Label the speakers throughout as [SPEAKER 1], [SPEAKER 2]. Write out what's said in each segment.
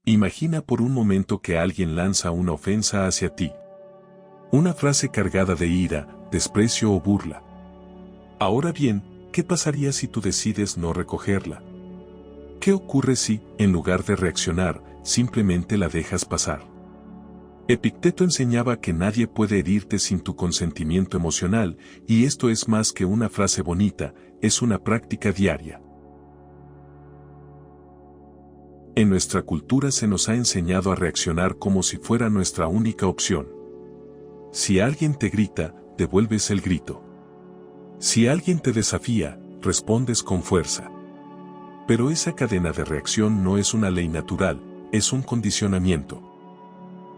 [SPEAKER 1] Imagina por un momento que alguien lanza una ofensa hacia ti. Una frase cargada de ira, desprecio o burla. Ahora bien, ¿qué pasaría si tú decides no recogerla? ¿Qué ocurre si, en lugar de reaccionar, simplemente la dejas pasar? Epicteto enseñaba que nadie puede herirte sin tu consentimiento emocional, y esto es más que una frase bonita, es una práctica diaria. En nuestra cultura se nos ha enseñado a reaccionar como si fuera nuestra única opción. Si alguien te grita, devuelves el grito. Si alguien te desafía, respondes con fuerza. Pero esa cadena de reacción no es una ley natural, es un condicionamiento.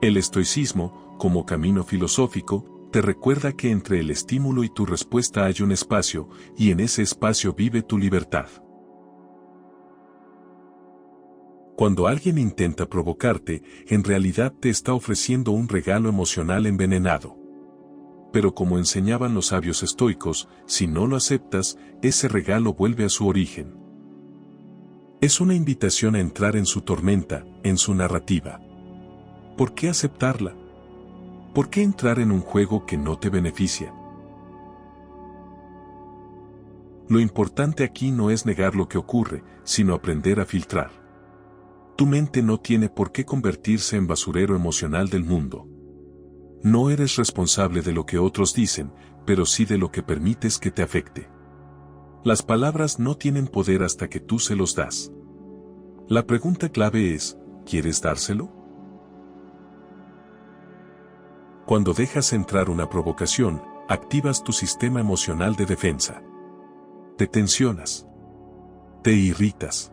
[SPEAKER 1] El estoicismo, como camino filosófico, te recuerda que entre el estímulo y tu respuesta hay un espacio, y en ese espacio vive tu libertad. Cuando alguien intenta provocarte, en realidad te está ofreciendo un regalo emocional envenenado. Pero como enseñaban los sabios estoicos, si no lo aceptas, ese regalo vuelve a su origen. Es una invitación a entrar en su tormenta, en su narrativa. ¿Por qué aceptarla? ¿Por qué entrar en un juego que no te beneficia? Lo importante aquí no es negar lo que ocurre, sino aprender a filtrar. Tu mente no tiene por qué convertirse en basurero emocional del mundo. No eres responsable de lo que otros dicen, pero sí de lo que permites que te afecte. Las palabras no tienen poder hasta que tú se los das. La pregunta clave es, ¿quieres dárselo? Cuando dejas entrar una provocación, activas tu sistema emocional de defensa. Te tensionas. Te irritas.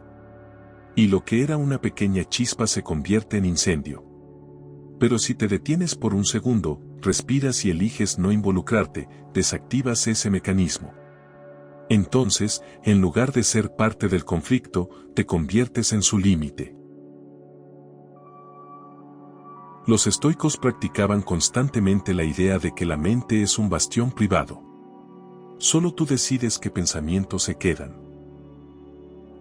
[SPEAKER 1] Y lo que era una pequeña chispa se convierte en incendio. Pero si te detienes por un segundo, respiras y eliges no involucrarte, desactivas ese mecanismo. Entonces, en lugar de ser parte del conflicto, te conviertes en su límite. Los estoicos practicaban constantemente la idea de que la mente es un bastión privado. Solo tú decides qué pensamientos se quedan.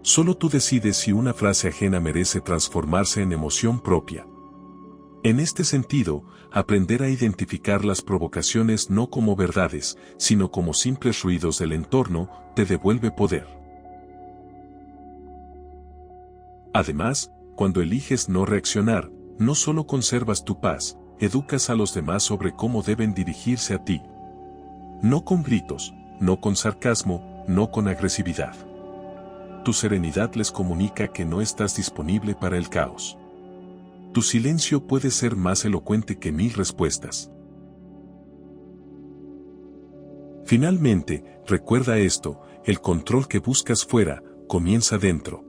[SPEAKER 1] Solo tú decides si una frase ajena merece transformarse en emoción propia. En este sentido, aprender a identificar las provocaciones no como verdades, sino como simples ruidos del entorno, te devuelve poder. Además, cuando eliges no reaccionar, no solo conservas tu paz, educas a los demás sobre cómo deben dirigirse a ti. No con gritos, no con sarcasmo, no con agresividad. Tu serenidad les comunica que no estás disponible para el caos. Tu silencio puede ser más elocuente que 1000 respuestas. Finalmente, recuerda esto, el control que buscas fuera, comienza dentro.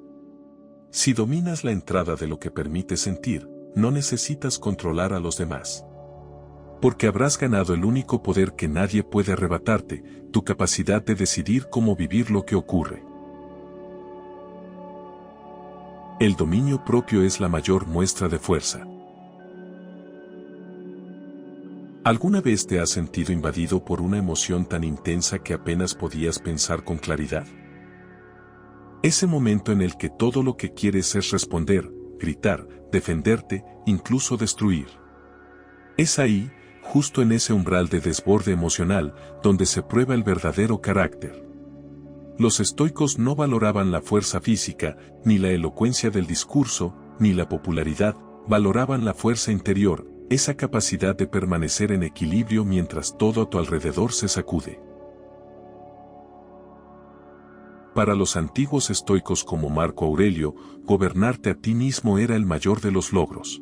[SPEAKER 1] Si dominas la entrada de lo que permites sentir, no necesitas controlar a los demás. Porque habrás ganado el único poder que nadie puede arrebatarte, tu capacidad de decidir cómo vivir lo que ocurre. El dominio propio es la mayor muestra de fuerza. ¿Alguna vez te has sentido invadido por una emoción tan intensa que apenas podías pensar con claridad? Ese momento en el que todo lo que quieres es responder, gritar, defenderte, incluso destruir. Es ahí, justo en ese umbral de desborde emocional, donde se prueba el verdadero carácter. Los estoicos no valoraban la fuerza física, ni la elocuencia del discurso, ni la popularidad, valoraban la fuerza interior, esa capacidad de permanecer en equilibrio mientras todo a tu alrededor se sacude. Para los antiguos estoicos como Marco Aurelio, gobernarte a ti mismo era el mayor de los logros.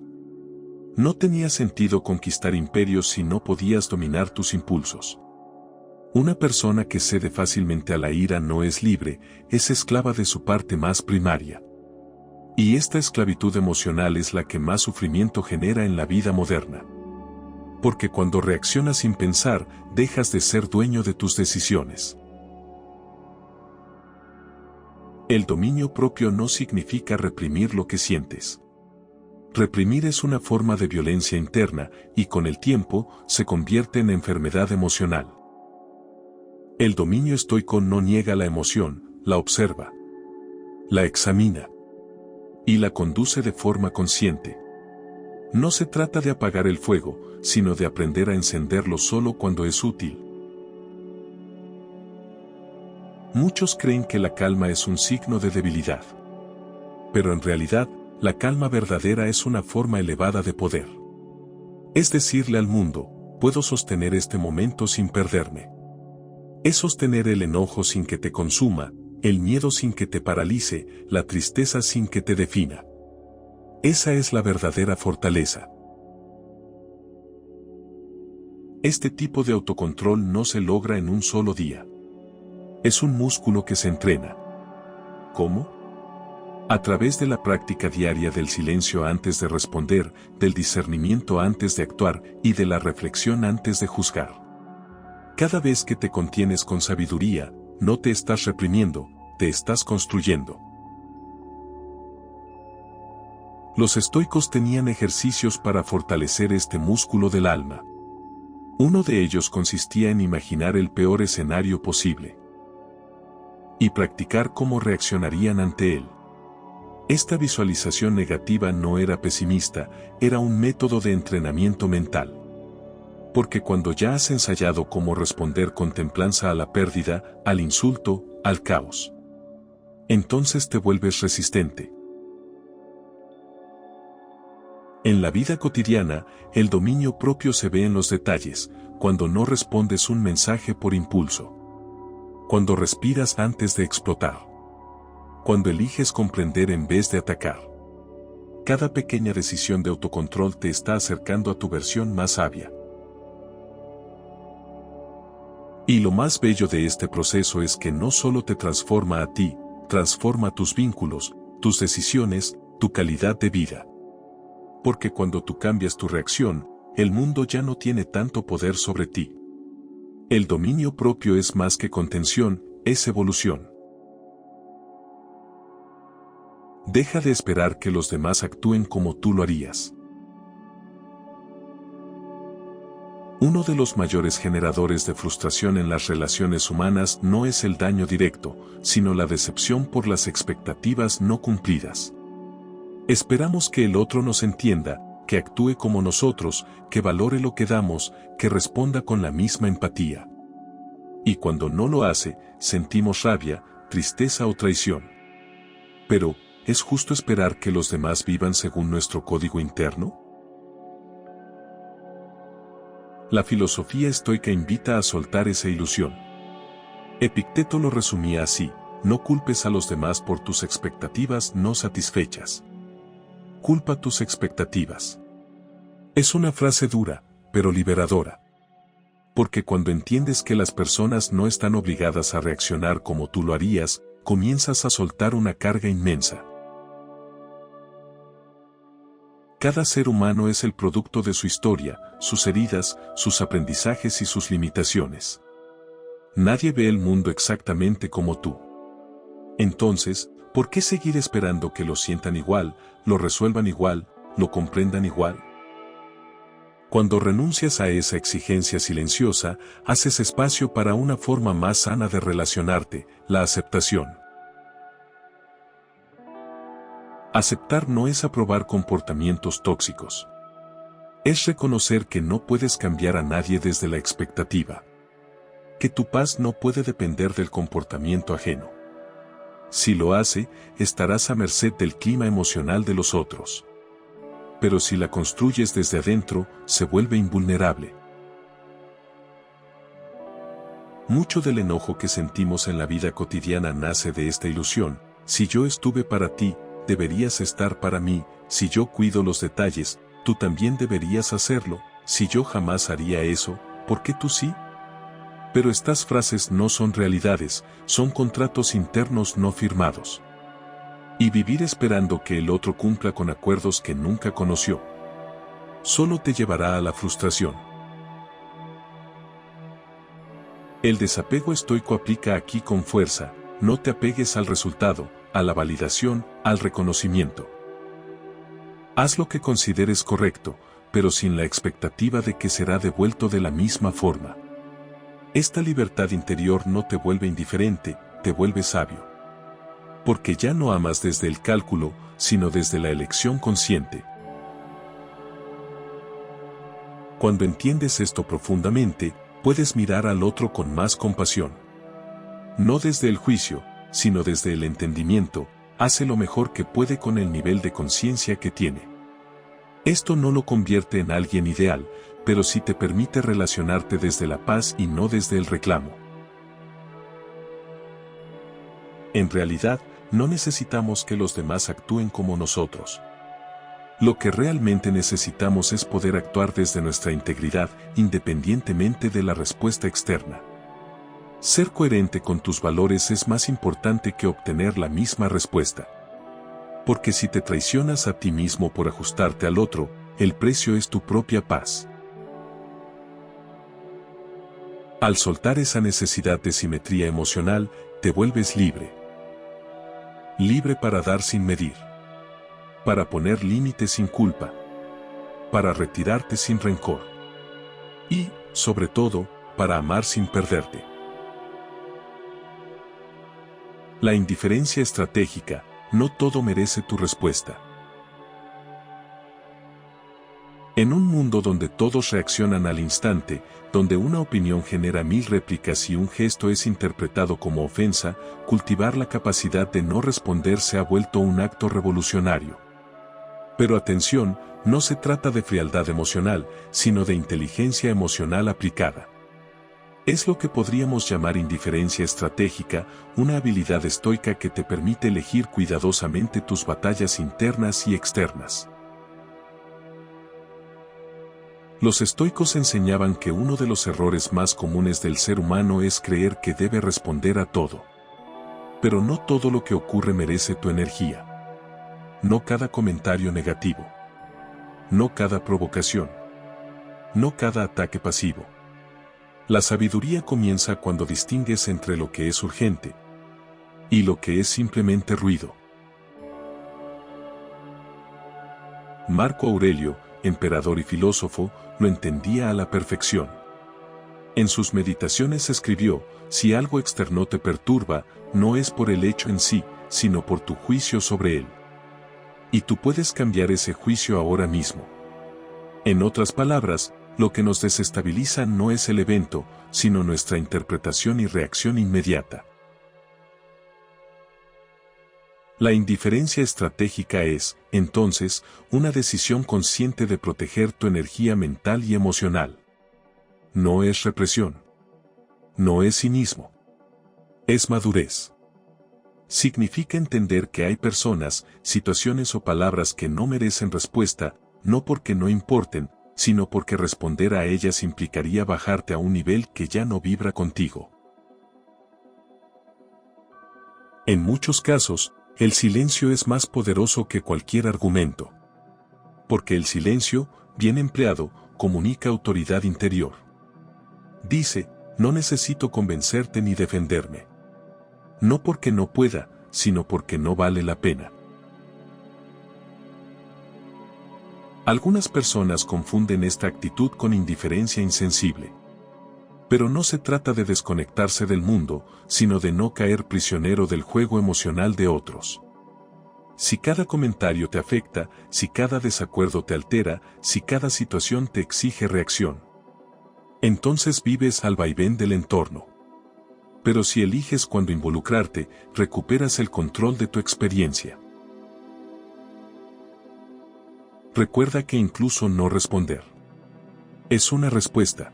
[SPEAKER 1] No tenía sentido conquistar imperios si no podías dominar tus impulsos. Una persona que cede fácilmente a la ira no es libre, es esclava de su parte más primaria. Y esta esclavitud emocional es la que más sufrimiento genera en la vida moderna. Porque cuando reaccionas sin pensar, dejas de ser dueño de tus decisiones. El dominio propio no significa reprimir lo que sientes. Reprimir es una forma de violencia interna y con el tiempo se convierte en enfermedad emocional. El dominio estoico no niega la emoción, la observa. La examina. Y la conduce de forma consciente. No se trata de apagar el fuego, sino de aprender a encenderlo solo cuando es útil. Muchos creen que la calma es un signo de debilidad. Pero en realidad, la calma verdadera es una forma elevada de poder. Es decirle al mundo, puedo sostener este momento sin perderme. Es sostener el enojo sin que te consuma, el miedo sin que te paralice, la tristeza sin que te defina. Esa es la verdadera fortaleza. Este tipo de autocontrol no se logra en un solo día. Es un músculo que se entrena. ¿Cómo? A través de la práctica diaria del silencio antes de responder, del discernimiento antes de actuar y de la reflexión antes de juzgar. Cada vez que te contienes con sabiduría, no te estás reprimiendo, te estás construyendo. Los estoicos tenían ejercicios para fortalecer este músculo del alma. Uno de ellos consistía en imaginar el peor escenario posible y practicar cómo reaccionarían ante él. Esta visualización negativa no era pesimista, era un método de entrenamiento mental. Porque cuando ya has ensayado cómo responder con templanza a la pérdida, al insulto, al caos, entonces te vuelves resistente. En la vida cotidiana, el dominio propio se ve en los detalles, cuando no respondes un mensaje por impulso. Cuando respiras antes de explotar. Cuando eliges comprender en vez de atacar. Cada pequeña decisión de autocontrol te está acercando a tu versión más sabia. Y lo más bello de este proceso es que no solo te transforma a ti, transforma tus vínculos, tus decisiones, tu calidad de vida. Porque cuando tú cambias tu reacción, el mundo ya no tiene tanto poder sobre ti. El dominio propio es más que contención, es evolución. Deja de esperar que los demás actúen como tú lo harías. Uno de los mayores generadores de frustración en las relaciones humanas no es el daño directo, sino la decepción por las expectativas no cumplidas. Esperamos que el otro nos entienda, que actúe como nosotros, que valore lo que damos, que responda con la misma empatía. Y cuando no lo hace, sentimos rabia, tristeza o traición. Pero, ¿es justo esperar que los demás vivan según nuestro código interno? La filosofía estoica invita a soltar esa ilusión. Epicteto lo resumía así: no culpes a los demás por tus expectativas no satisfechas. Culpa tus expectativas. Es una frase dura, pero liberadora. Porque cuando entiendes que las personas no están obligadas a reaccionar como tú lo harías, comienzas a soltar una carga inmensa. Cada ser humano es el producto de su historia, sus heridas, sus aprendizajes y sus limitaciones. Nadie ve el mundo exactamente como tú. Entonces, ¿por qué seguir esperando que lo sientan igual, lo resuelvan igual, lo comprendan igual? Cuando renuncias a esa exigencia silenciosa, haces espacio para una forma más sana de relacionarte, la aceptación. Aceptar no es aprobar comportamientos tóxicos. Es reconocer que no puedes cambiar a nadie desde la expectativa. Que tu paz no puede depender del comportamiento ajeno. Si lo hace, estarás a merced del clima emocional de los otros. Pero si la construyes desde adentro, se vuelve invulnerable. Mucho del enojo que sentimos en la vida cotidiana nace de esta ilusión: si yo estuve para ti, deberías estar para mí; si yo cuido los detalles, tú también deberías hacerlo; si yo jamás haría eso, ¿por qué tú sí? Pero estas frases no son realidades, son contratos internos no firmados. Y vivir esperando que el otro cumpla con acuerdos que nunca conoció, solo te llevará a la frustración. El desapego estoico aplica aquí con fuerza: no te apegues al resultado, a la validación, al reconocimiento. Haz lo que consideres correcto, pero sin la expectativa de que será devuelto de la misma forma. Esta libertad interior no te vuelve indiferente, te vuelve sabio. Porque ya no amas desde el cálculo, sino desde la elección consciente. Cuando entiendes esto profundamente, puedes mirar al otro con más compasión. No desde el juicio, sino desde el entendimiento, hace lo mejor que puede con el nivel de conciencia que tiene. Esto no lo convierte en alguien ideal, pero sí te permite relacionarte desde la paz y no desde el reclamo. En realidad, no necesitamos que los demás actúen como nosotros. Lo que realmente necesitamos es poder actuar desde nuestra integridad, independientemente de la respuesta externa. Ser coherente con tus valores es más importante que obtener la misma respuesta. Porque si te traicionas a ti mismo por ajustarte al otro, el precio es tu propia paz. Al soltar esa necesidad de simetría emocional, te vuelves libre. Libre para dar sin medir. Para poner límites sin culpa. Para retirarte sin rencor. Y, sobre todo, para amar sin perderte. La indiferencia estratégica, no todo merece tu respuesta. En un mundo donde todos reaccionan al instante, donde una opinión genera 1000 réplicas y un gesto es interpretado como ofensa, cultivar la capacidad de no responder se ha vuelto un acto revolucionario. Pero atención, no se trata de frialdad emocional, sino de inteligencia emocional aplicada. Es lo que podríamos llamar indiferencia estratégica, una habilidad estoica que te permite elegir cuidadosamente tus batallas internas y externas. Los estoicos enseñaban que uno de los errores más comunes del ser humano es creer que debe responder a todo. Pero no todo lo que ocurre merece tu energía. No cada comentario negativo. No cada provocación. No cada ataque pasivo. La sabiduría comienza cuando distingues entre lo que es urgente y lo que es simplemente ruido. Marco Aurelio, emperador y filósofo, lo entendía a la perfección. En sus meditaciones escribió: si algo externo te perturba, no es por el hecho en sí, sino por tu juicio sobre él. Y tú puedes cambiar ese juicio ahora mismo. En otras palabras, lo que nos desestabiliza no es el evento, sino nuestra interpretación y reacción inmediata. La indiferencia estratégica es, entonces, una decisión consciente de proteger tu energía mental y emocional. No es represión. No es cinismo. Es madurez. Significa entender que hay personas, situaciones o palabras que no merecen respuesta, no porque no importen, sino porque responder a ellas implicaría bajarte a un nivel que ya no vibra contigo. En muchos casos, el silencio es más poderoso que cualquier argumento. Porque el silencio, bien empleado, comunica autoridad interior. Dice: no necesito convencerte ni defenderme. No porque no pueda, sino porque no vale la pena. Algunas personas confunden esta actitud con indiferencia insensible. Pero no se trata de desconectarse del mundo, sino de no caer prisionero del juego emocional de otros. Si cada comentario te afecta, si cada desacuerdo te altera, si cada situación te exige reacción, entonces vives al vaivén del entorno. Pero si eliges cuándo involucrarte, recuperas el control de tu experiencia. Recuerda que incluso no responder es una respuesta.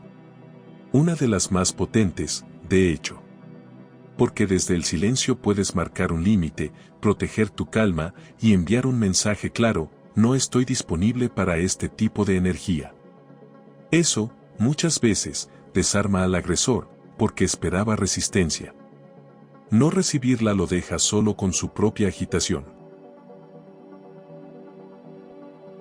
[SPEAKER 1] Una de las más potentes, de hecho. Porque desde el silencio puedes marcar un límite, proteger tu calma y enviar un mensaje claro: no estoy disponible para este tipo de energía. Eso, muchas veces, desarma al agresor, porque esperaba resistencia. No recibirla lo deja solo con su propia agitación.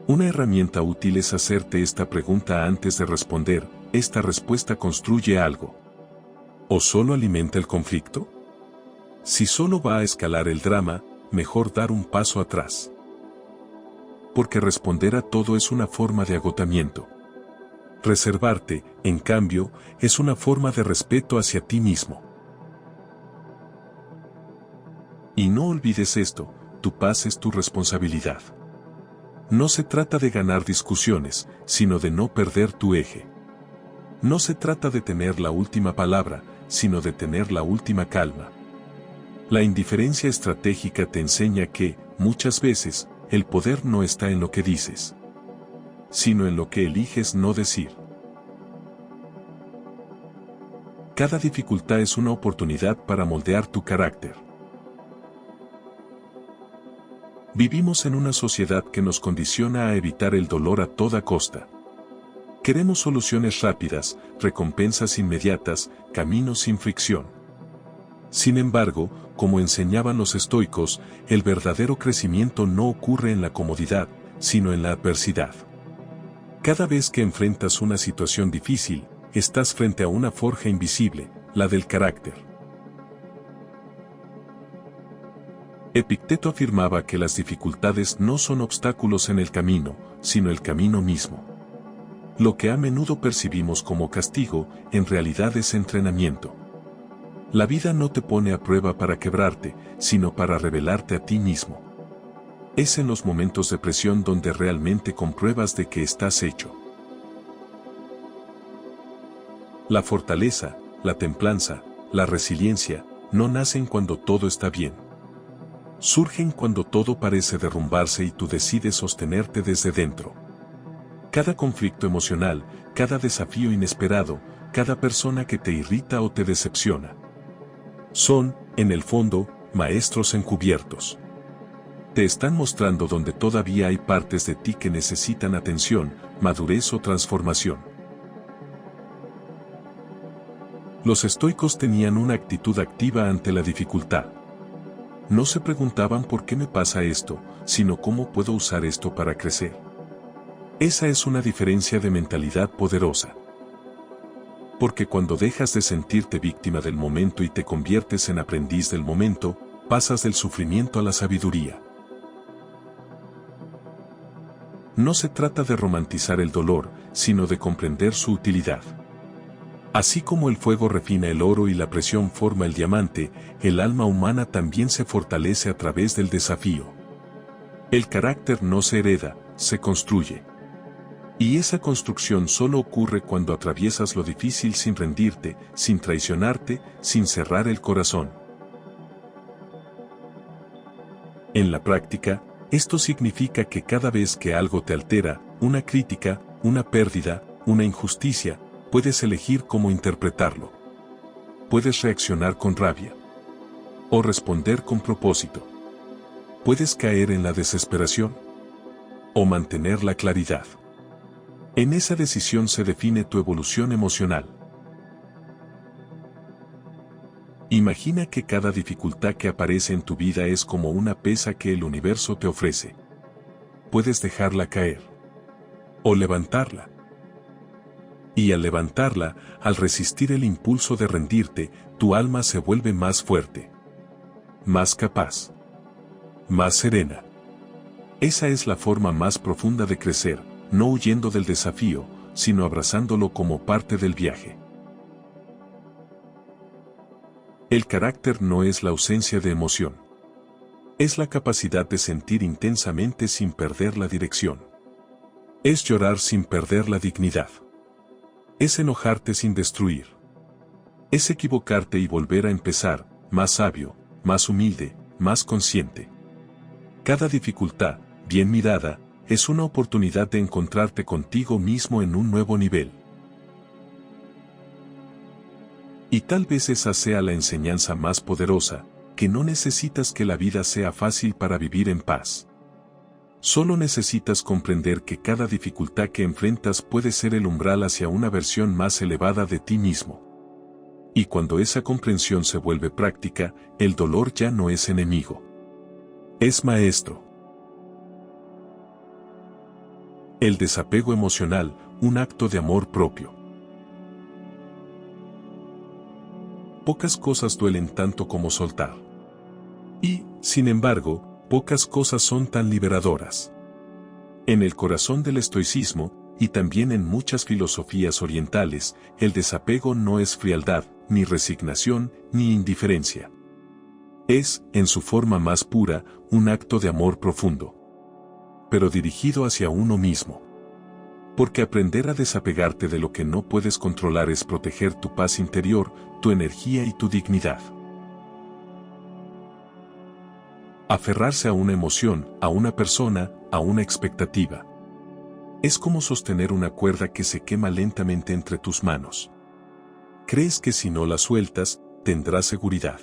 [SPEAKER 1] Una herramienta útil es hacerte esta pregunta antes de responder: ¿esta respuesta construye algo? ¿O solo alimenta el conflicto? Si solo va a escalar el drama, mejor dar un paso atrás. Porque responder a todo es una forma de agotamiento. Reservarte, en cambio, es una forma de respeto hacia ti mismo. Y no olvides esto, tu paz es tu responsabilidad. No se trata de ganar discusiones, sino de no perder tu eje. No se trata de tener la última palabra, sino de tener la última calma. La indiferencia estratégica te enseña que, muchas veces, el poder no está en lo que dices, sino en lo que eliges no decir. Cada dificultad es una oportunidad para moldear tu carácter. Vivimos en una sociedad que nos condiciona a evitar el dolor a toda costa. Queremos soluciones rápidas, recompensas inmediatas, caminos sin fricción. Sin embargo, como enseñaban los estoicos, el verdadero crecimiento no ocurre en la comodidad, sino en la adversidad. Cada vez que enfrentas una situación difícil, estás frente a una forja invisible, la del carácter. Epicteto afirmaba que las dificultades no son obstáculos en el camino, sino el camino mismo. Lo que a menudo percibimos como castigo, en realidad es entrenamiento. La vida no te pone a prueba para quebrarte, sino para revelarte a ti mismo. Es en los momentos de presión donde realmente compruebas de qué estás hecho. La fortaleza, la templanza, la resiliencia, no nacen cuando todo está bien. Surgen cuando todo parece derrumbarse y tú decides sostenerte desde dentro. Cada conflicto emocional, cada desafío inesperado, cada persona que te irrita o te decepciona, son, en el fondo, maestros encubiertos. Te están mostrando donde todavía hay partes de ti que necesitan atención, madurez o transformación. Los estoicos tenían una actitud activa ante la dificultad. No se preguntaban por qué me pasa esto, sino cómo puedo usar esto para crecer. Esa es una diferencia de mentalidad poderosa. Porque cuando dejas de sentirte víctima del momento y te conviertes en aprendiz del momento, pasas del sufrimiento a la sabiduría. No se trata de romantizar el dolor, sino de comprender su utilidad. Así como el fuego refina el oro y la presión forma el diamante, el alma humana también se fortalece a través del desafío. El carácter no se hereda, se construye. Y esa construcción solo ocurre cuando atraviesas lo difícil sin rendirte, sin traicionarte, sin cerrar el corazón. En la práctica, esto significa que cada vez que algo te altera, una crítica, una pérdida, una injusticia, puedes elegir cómo interpretarlo. Puedes reaccionar con rabia. O responder con propósito. Puedes caer en la desesperación. O mantener la claridad. En esa decisión se define tu evolución emocional. Imagina que cada dificultad que aparece en tu vida es como una pesa que el universo te ofrece. Puedes dejarla caer. O levantarla. Y al levantarla, al resistir el impulso de rendirte, tu alma se vuelve más fuerte, más capaz, más serena. Esa es la forma más profunda de crecer, no huyendo del desafío, sino abrazándolo como parte del viaje. El carácter no es la ausencia de emoción. Es la capacidad de sentir intensamente sin perder la dirección. Es llorar sin perder la dignidad. Es enojarte sin destruir. Es equivocarte y volver a empezar, más sabio, más humilde, más consciente. Cada dificultad, bien mirada, es una oportunidad de encontrarte contigo mismo en un nuevo nivel. Y tal vez esa sea la enseñanza más poderosa, que no necesitas que la vida sea fácil para vivir en paz. Solo necesitas comprender que cada dificultad que enfrentas puede ser el umbral hacia una versión más elevada de ti mismo. Y cuando esa comprensión se vuelve práctica, el dolor ya no es enemigo. Es maestro. El desapego emocional, un acto de amor propio. Pocas cosas duelen tanto como soltar. Y, sin embargo, pocas cosas son tan liberadoras. En el corazón del estoicismo, y también en muchas filosofías orientales, el desapego no es frialdad, ni resignación, ni indiferencia. Es, en su forma más pura, un acto de amor profundo, pero dirigido hacia uno mismo. Porque aprender a desapegarte de lo que no puedes controlar es proteger tu paz interior, tu energía y tu dignidad. Aferrarse a una emoción, a una persona, a una expectativa. Es como sostener una cuerda que se quema lentamente entre tus manos. Crees que si no la sueltas, tendrás seguridad.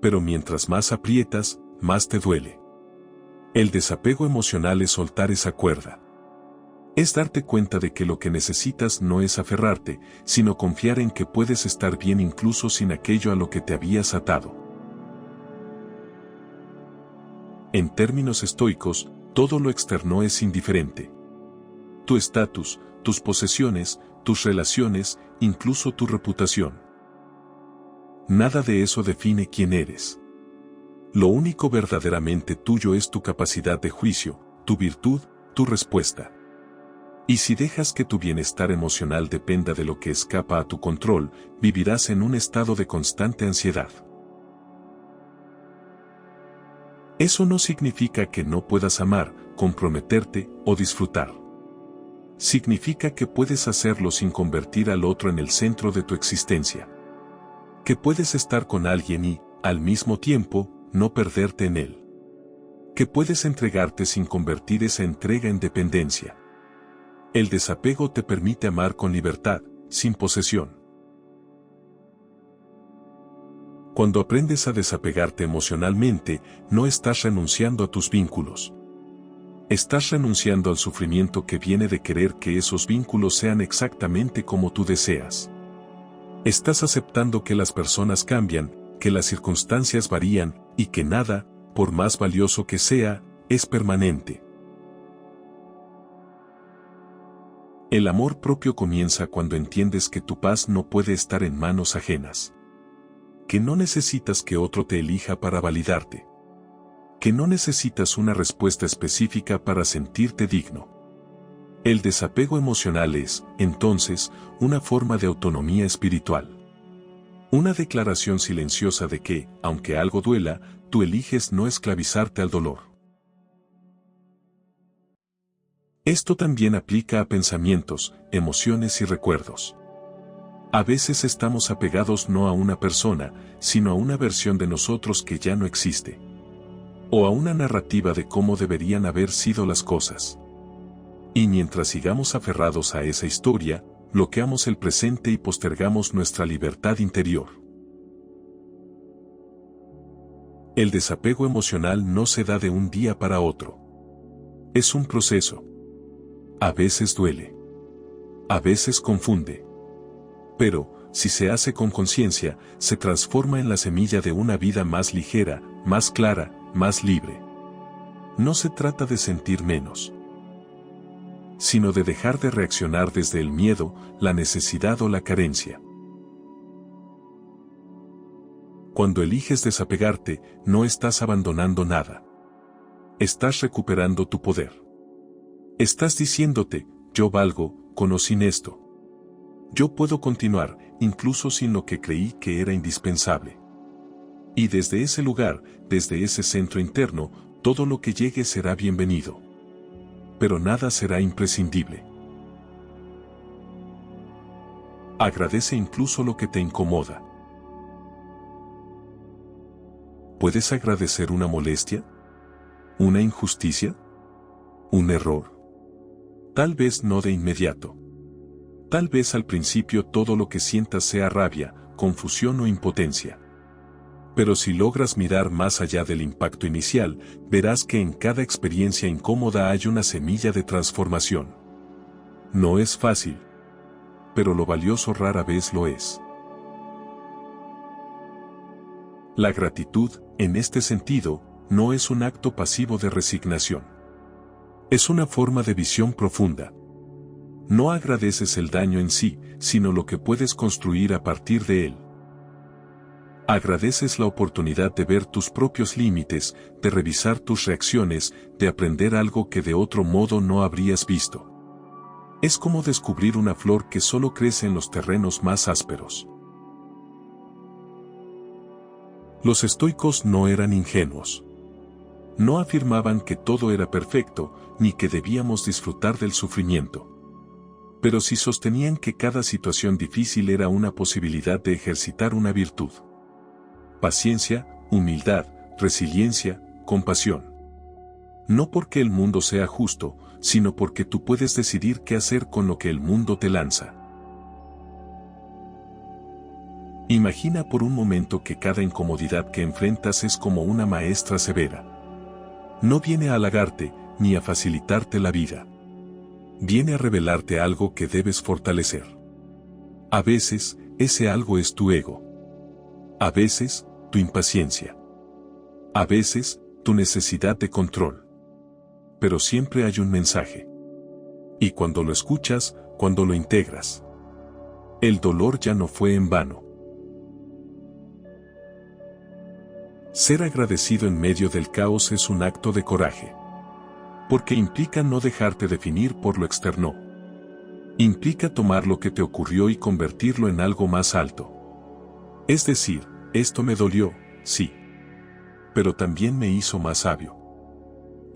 [SPEAKER 1] Pero mientras más aprietas, más te duele. El desapego emocional es soltar esa cuerda. Es darte cuenta de que lo que necesitas no es aferrarte, sino confiar en que puedes estar bien incluso sin aquello a lo que te habías atado. En términos estoicos, todo lo externo es indiferente. Tu estatus, tus posesiones, tus relaciones, incluso tu reputación. Nada de eso define quién eres. Lo único verdaderamente tuyo es tu capacidad de juicio, tu virtud, tu respuesta. Y si dejas que tu bienestar emocional dependa de lo que escapa a tu control, vivirás en un estado de constante ansiedad. Eso no significa que no puedas amar, comprometerte o disfrutar. Significa que puedes hacerlo sin convertir al otro en el centro de tu existencia. Que puedes estar con alguien y, al mismo tiempo, no perderte en él. Que puedes entregarte sin convertir esa entrega en dependencia. El desapego te permite amar con libertad, sin posesión. Cuando aprendes a desapegarte emocionalmente, no estás renunciando a tus vínculos. Estás renunciando al sufrimiento que viene de querer que esos vínculos sean exactamente como tú deseas. Estás aceptando que las personas cambian, que las circunstancias varían, y que nada, por más valioso que sea, es permanente. El amor propio comienza cuando entiendes que tu paz no puede estar en manos ajenas. Que no necesitas que otro te elija para validarte. Que no necesitas una respuesta específica para sentirte digno. El desapego emocional es, entonces, una forma de autonomía espiritual. Una declaración silenciosa de que, aunque algo duela, tú eliges no esclavizarte al dolor. Esto también aplica a pensamientos, emociones y recuerdos. A veces estamos apegados no a una persona, sino a una versión de nosotros que ya no existe. O a una narrativa de cómo deberían haber sido las cosas. Y mientras sigamos aferrados a esa historia, bloqueamos el presente y postergamos nuestra libertad interior. El desapego emocional no se da de un día para otro. Es un proceso. A veces duele. A veces confunde. Pero, si se hace con conciencia, se transforma en la semilla de una vida más ligera, más clara, más libre. No se trata de sentir menos, sino de dejar de reaccionar desde el miedo, la necesidad o la carencia. Cuando eliges desapegarte, no estás abandonando nada. Estás recuperando tu poder. Estás diciéndote, yo valgo, con o sin esto. Yo puedo continuar, incluso sin lo que creí que era indispensable. Y desde ese lugar, desde ese centro interno, todo lo que llegue será bienvenido. Pero nada será imprescindible. Agradece incluso lo que te incomoda. ¿Puedes agradecer una molestia? ¿Una injusticia? ¿Un error? Tal vez no de inmediato. Tal vez al principio todo lo que sientas sea rabia, confusión o impotencia. Pero si logras mirar más allá del impacto inicial, verás que en cada experiencia incómoda hay una semilla de transformación. No es fácil, pero lo valioso rara vez lo es. La gratitud, en este sentido, no es un acto pasivo de resignación. Es una forma de visión profunda. No agradeces el daño en sí, sino lo que puedes construir a partir de él. Agradeces la oportunidad de ver tus propios límites, de revisar tus reacciones, de aprender algo que de otro modo no habrías visto. Es como descubrir una flor que solo crece en los terrenos más ásperos. Los estoicos no eran ingenuos. No afirmaban que todo era perfecto, ni que debíamos disfrutar del sufrimiento. Pero sí sostenían que cada situación difícil era una posibilidad de ejercitar una virtud. Paciencia, humildad, resiliencia, compasión. No porque el mundo sea justo, sino porque tú puedes decidir qué hacer con lo que el mundo te lanza. Imagina por un momento que cada incomodidad que enfrentas es como una maestra severa. No viene a halagarte, ni a facilitarte la vida. Viene a revelarte algo que debes fortalecer. A veces, ese algo es tu ego. A veces, tu impaciencia. A veces, tu necesidad de control. Pero siempre hay un mensaje. Y cuando lo escuchas, cuando lo integras, el dolor ya no fue en vano. Ser agradecido en medio del caos es un acto de coraje. Porque implica no dejarte definir por lo externo. Implica tomar lo que te ocurrió y convertirlo en algo más alto. Es decir, esto me dolió, sí. Pero también me hizo más sabio.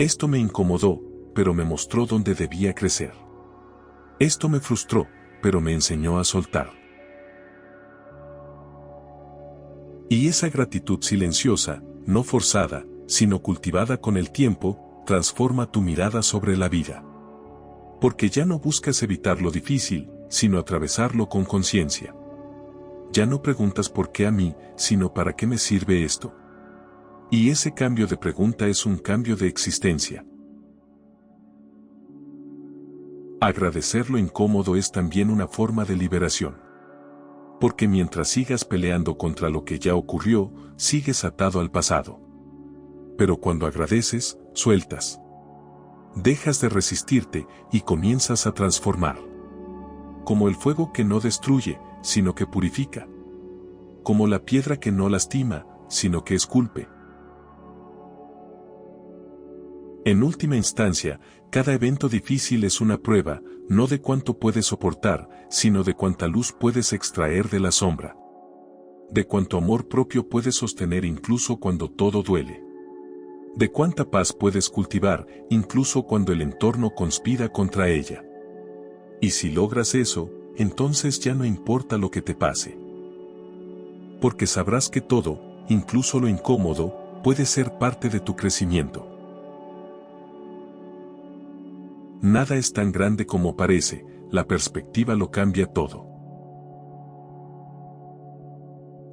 [SPEAKER 1] Esto me incomodó, pero me mostró dónde debía crecer. Esto me frustró, pero me enseñó a soltar. Y esa gratitud silenciosa, no forzada, sino cultivada con el tiempo, transforma tu mirada sobre la vida. Porque ya no buscas evitar lo difícil, sino atravesarlo con conciencia. Ya no preguntas por qué a mí, sino para qué me sirve esto. Y ese cambio de pregunta es un cambio de existencia. Agradecer lo incómodo es también una forma de liberación. Porque mientras sigas peleando contra lo que ya ocurrió, sigues atado al pasado. Pero cuando agradeces, sueltas. Dejas de resistirte y comienzas a transformar. Como el fuego que no destruye, sino que purifica. Como la piedra que no lastima, sino que esculpe. En última instancia, cada evento difícil es una prueba, no de cuánto puedes soportar, sino de cuánta luz puedes extraer de la sombra. De cuánto amor propio puedes sostener incluso cuando todo duele. De cuánta paz puedes cultivar, incluso cuando el entorno conspira contra ella. Y si logras eso, entonces ya no importa lo que te pase. Porque sabrás que todo, incluso lo incómodo, puede ser parte de tu crecimiento. Nada es tan grande como parece, la perspectiva lo cambia todo.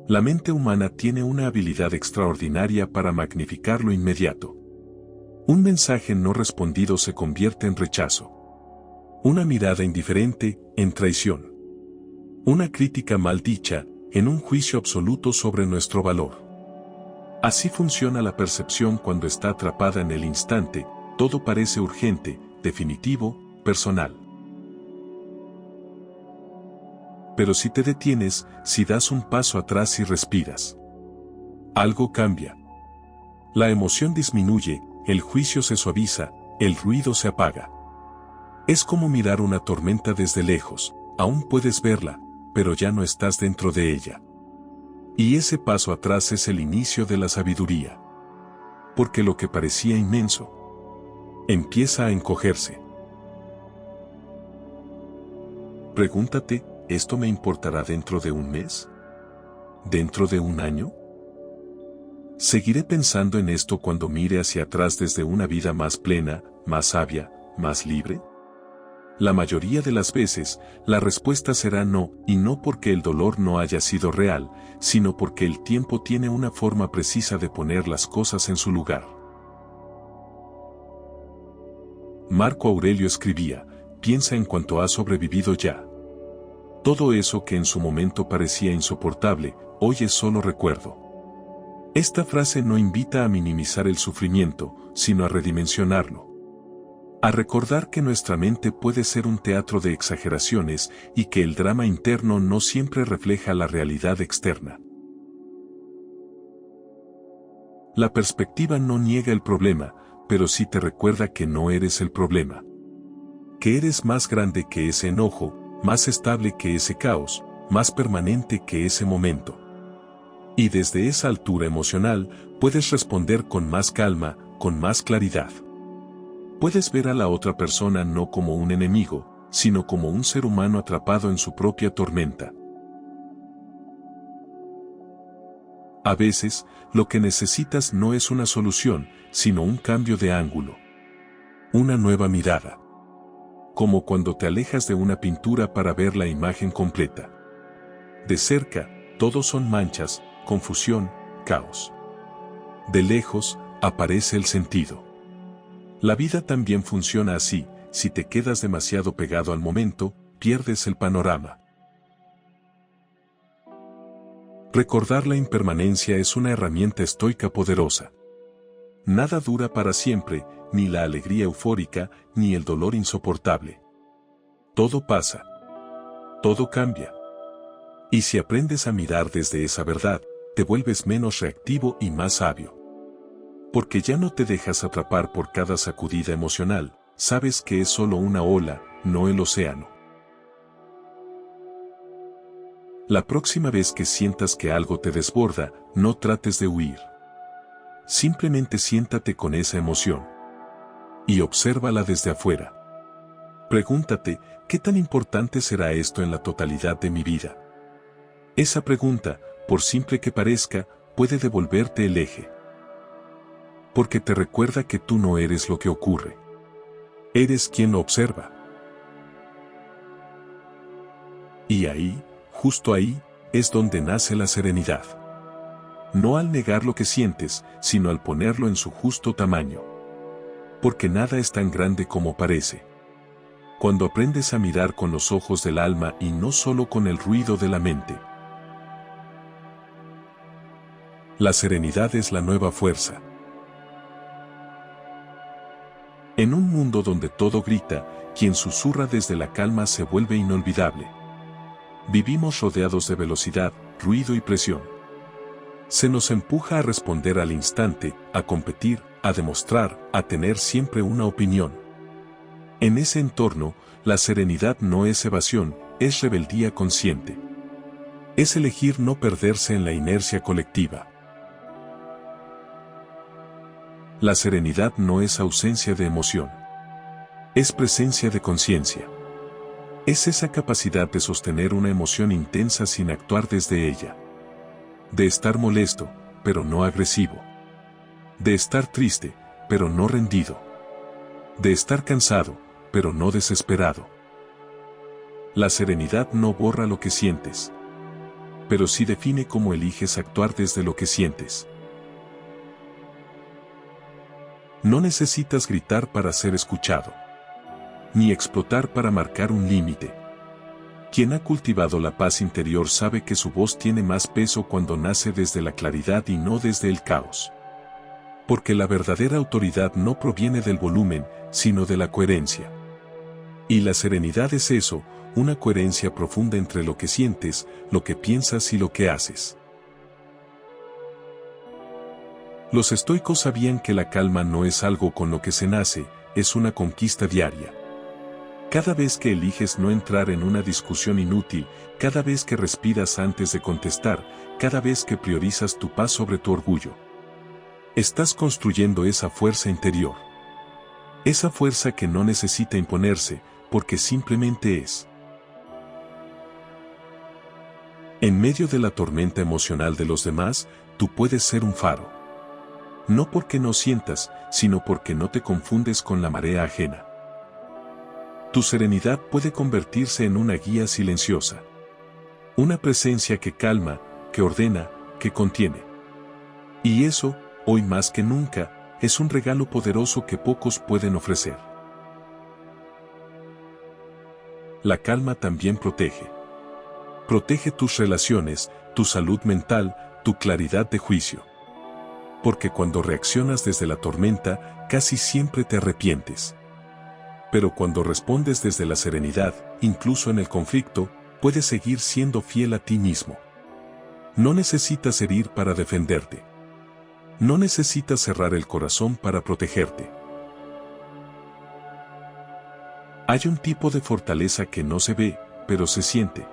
[SPEAKER 1] La mente humana tiene una habilidad extraordinaria para magnificar lo inmediato. Un mensaje no respondido se convierte en rechazo. Una mirada indiferente, en traición. Una crítica mal dicha, en un juicio absoluto sobre nuestro valor. Así funciona la percepción cuando está atrapada en el instante, todo parece urgente, definitivo, personal. Pero si te detienes, si das un paso atrás y respiras, algo cambia. La emoción disminuye, el juicio se suaviza, el ruido se apaga. Es como mirar una tormenta desde lejos, aún puedes verla, pero ya no estás dentro de ella. Y ese paso atrás es el inicio de la sabiduría. Porque lo que parecía inmenso, empieza a encogerse. Pregúntate, ¿esto me importará dentro de un mes? ¿Dentro de un año? ¿Seguiré pensando en esto cuando mire hacia atrás desde una vida más plena, más sabia, más libre? La mayoría de las veces, la respuesta será no, y no porque el dolor no haya sido real, sino porque el tiempo tiene una forma precisa de poner las cosas en su lugar. Marco Aurelio escribía, piensa en cuanto has sobrevivido ya. Todo eso que en su momento parecía insoportable, hoy es solo recuerdo. Esta frase no invita a minimizar el sufrimiento, sino a redimensionarlo. A recordar que nuestra mente puede ser un teatro de exageraciones y que el drama interno no siempre refleja la realidad externa. La perspectiva no niega el problema, pero sí te recuerda que no eres el problema. Que eres más grande que ese enojo, más estable que ese caos, más permanente que ese momento. Y desde esa altura emocional, puedes responder con más calma, con más claridad. Puedes ver a la otra persona no como un enemigo, sino como un ser humano atrapado en su propia tormenta. A veces, lo que necesitas no es una solución, sino un cambio de ángulo. Una nueva mirada. Como cuando te alejas de una pintura para ver la imagen completa. De cerca, todo son manchas, confusión, caos. De lejos, aparece el sentido. La vida también funciona así, si te quedas demasiado pegado al momento, pierdes el panorama. Recordar la impermanencia es una herramienta estoica poderosa. Nada dura para siempre, ni la alegría eufórica, ni el dolor insoportable. Todo pasa. Todo cambia. Y si aprendes a mirar desde esa verdad, te vuelves menos reactivo y más sabio. Porque ya no te dejas atrapar por cada sacudida emocional, sabes que es solo una ola, no el océano. La próxima vez que sientas que algo te desborda, no trates de huir. Simplemente siéntate con esa emoción. Y obsérvala desde afuera. Pregúntate, ¿qué tan importante será esto en la totalidad de mi vida? Esa pregunta, por simple que parezca, puede devolverte el eje. Porque te recuerda que tú no eres lo que ocurre. Eres quien lo observa. Y ahí, justo ahí, es donde nace la serenidad. No al negar lo que sientes, sino al ponerlo en su justo tamaño. Porque nada es tan grande como parece. Cuando aprendes a mirar con los ojos del alma y no solo con el ruido de la mente. La serenidad es la nueva fuerza. En un mundo donde todo grita, quien susurra desde la calma se vuelve inolvidable. Vivimos rodeados de velocidad, ruido y presión. Se nos empuja a responder al instante, a competir, a demostrar, a tener siempre una opinión. En ese entorno, la serenidad no es evasión, es rebeldía consciente. Es elegir no perderse en la inercia colectiva. La serenidad no es ausencia de emoción. Es presencia de conciencia. Es esa capacidad de sostener una emoción intensa sin actuar desde ella. De estar molesto, pero no agresivo. De estar triste, pero no rendido. De estar cansado, pero no desesperado. La serenidad no borra lo que sientes. Pero sí define cómo eliges actuar desde lo que sientes. No necesitas gritar para ser escuchado. Ni explotar para marcar un límite. Quien ha cultivado la paz interior sabe que su voz tiene más peso cuando nace desde la claridad y no desde el caos. Porque la verdadera autoridad no proviene del volumen, sino de la coherencia. Y la serenidad es eso, una coherencia profunda entre lo que sientes, lo que piensas y lo que haces. Los estoicos sabían que la calma no es algo con lo que se nace, es una conquista diaria. Cada vez que eliges no entrar en una discusión inútil, cada vez que respiras antes de contestar, cada vez que priorizas tu paz sobre tu orgullo. Estás construyendo esa fuerza interior. Esa fuerza que no necesita imponerse, porque simplemente es. En medio de la tormenta emocional de los demás, tú puedes ser un faro. No porque no sientas, sino porque no te confundes con la marea ajena. Tu serenidad puede convertirse en una guía silenciosa. Una presencia que calma, que ordena, que contiene. Y eso, hoy más que nunca, es un regalo poderoso que pocos pueden ofrecer. La calma también protege. Protege tus relaciones, tu salud mental, tu claridad de juicio. Porque cuando reaccionas desde la tormenta, casi siempre te arrepientes. Pero cuando respondes desde la serenidad, incluso en el conflicto, puedes seguir siendo fiel a ti mismo. No necesitas herir para defenderte. No necesitas cerrar el corazón para protegerte. Hay un tipo de fortaleza que no se ve, pero se siente.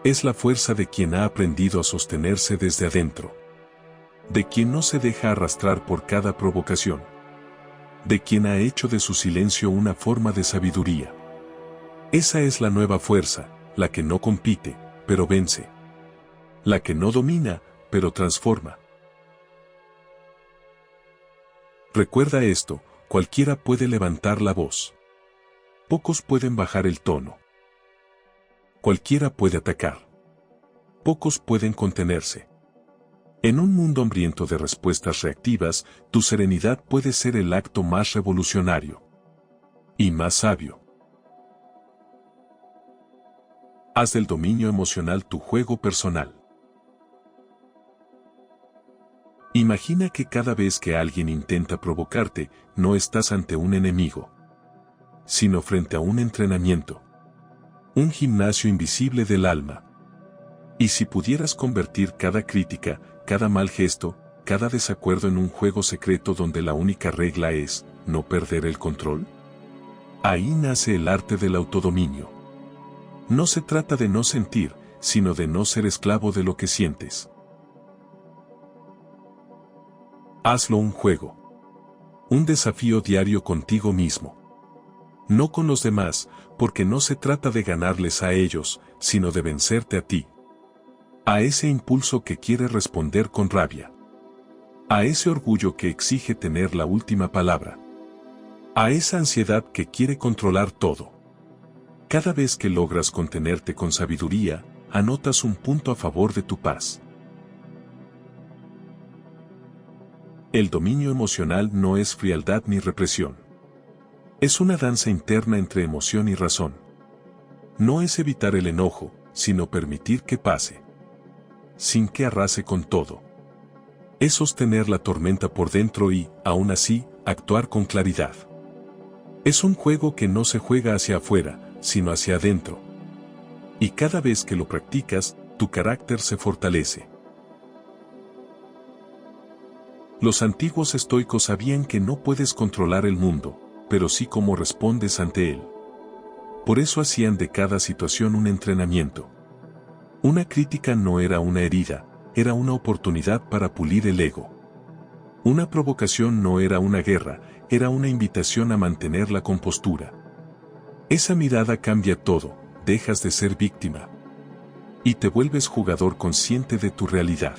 [SPEAKER 1] Es la fuerza de quien ha aprendido a sostenerse desde adentro. De quien no se deja arrastrar por cada provocación. De quien ha hecho de su silencio una forma de sabiduría. Esa es la nueva fuerza, la que no compite, pero vence. La que no domina, pero transforma. Recuerda esto, cualquiera puede levantar la voz. Pocos pueden bajar el tono. Cualquiera puede atacar. Pocos pueden contenerse. En un mundo hambriento de respuestas reactivas, tu serenidad puede ser el acto más revolucionario. Y más sabio. Haz del dominio emocional tu juego personal. Imagina que cada vez que alguien intenta provocarte, no estás ante un enemigo, sino frente a un entrenamiento. Un gimnasio invisible del alma. Y si pudieras convertir cada crítica, cada mal gesto, cada desacuerdo en un juego secreto donde la única regla es no perder el control. Ahí nace el arte del autodominio. No se trata de no sentir, sino de no ser esclavo de lo que sientes. Hazlo un juego. Un desafío diario contigo mismo. No con los demás, porque no se trata de ganarles a ellos, sino de vencerte a ti. A ese impulso que quiere responder con rabia. A ese orgullo que exige tener la última palabra. A esa ansiedad que quiere controlar todo. Cada vez que logras contenerte con sabiduría, anotas un punto a favor de tu paz. El dominio emocional no es frialdad ni represión. Es una danza interna entre emoción y razón. No es evitar el enojo, sino permitir que pase. Sin que arrase con todo. Es sostener la tormenta por dentro y, aún así, actuar con claridad. Es un juego que no se juega hacia afuera, sino hacia adentro. Y cada vez que lo practicas, tu carácter se fortalece. Los antiguos estoicos sabían que no puedes controlar el mundo, pero sí cómo respondes ante él. Por eso hacían de cada situación un entrenamiento. Una crítica no era una herida, era una oportunidad para pulir el ego. Una provocación no era una guerra, era una invitación a mantener la compostura. Esa mirada cambia todo, dejas de ser víctima. Y te vuelves jugador consciente de tu realidad.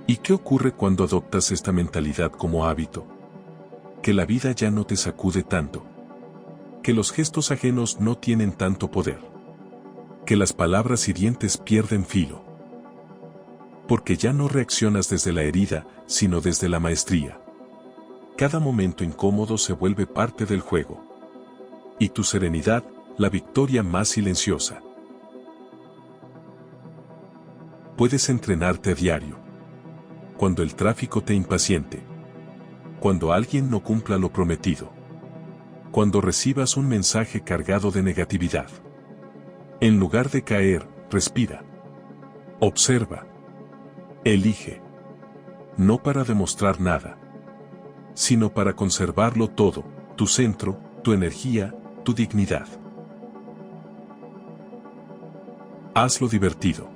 [SPEAKER 1] ¿Y qué ocurre cuando adoptas esta mentalidad como hábito? Que la vida ya no te sacude tanto. Que los gestos ajenos no tienen tanto poder. Que las palabras hirientes pierden filo. Porque ya no reaccionas desde la herida, sino desde la maestría. Cada momento incómodo se vuelve parte del juego. Y tu serenidad, la victoria más silenciosa. Puedes entrenarte a diario. Cuando el tráfico te impaciente. Cuando alguien no cumpla lo prometido. Cuando recibas un mensaje cargado de negatividad. En lugar de caer, respira. Observa. Elige. No para demostrar nada, sino para conservarlo todo, tu centro, tu energía, tu dignidad. Hazlo divertido.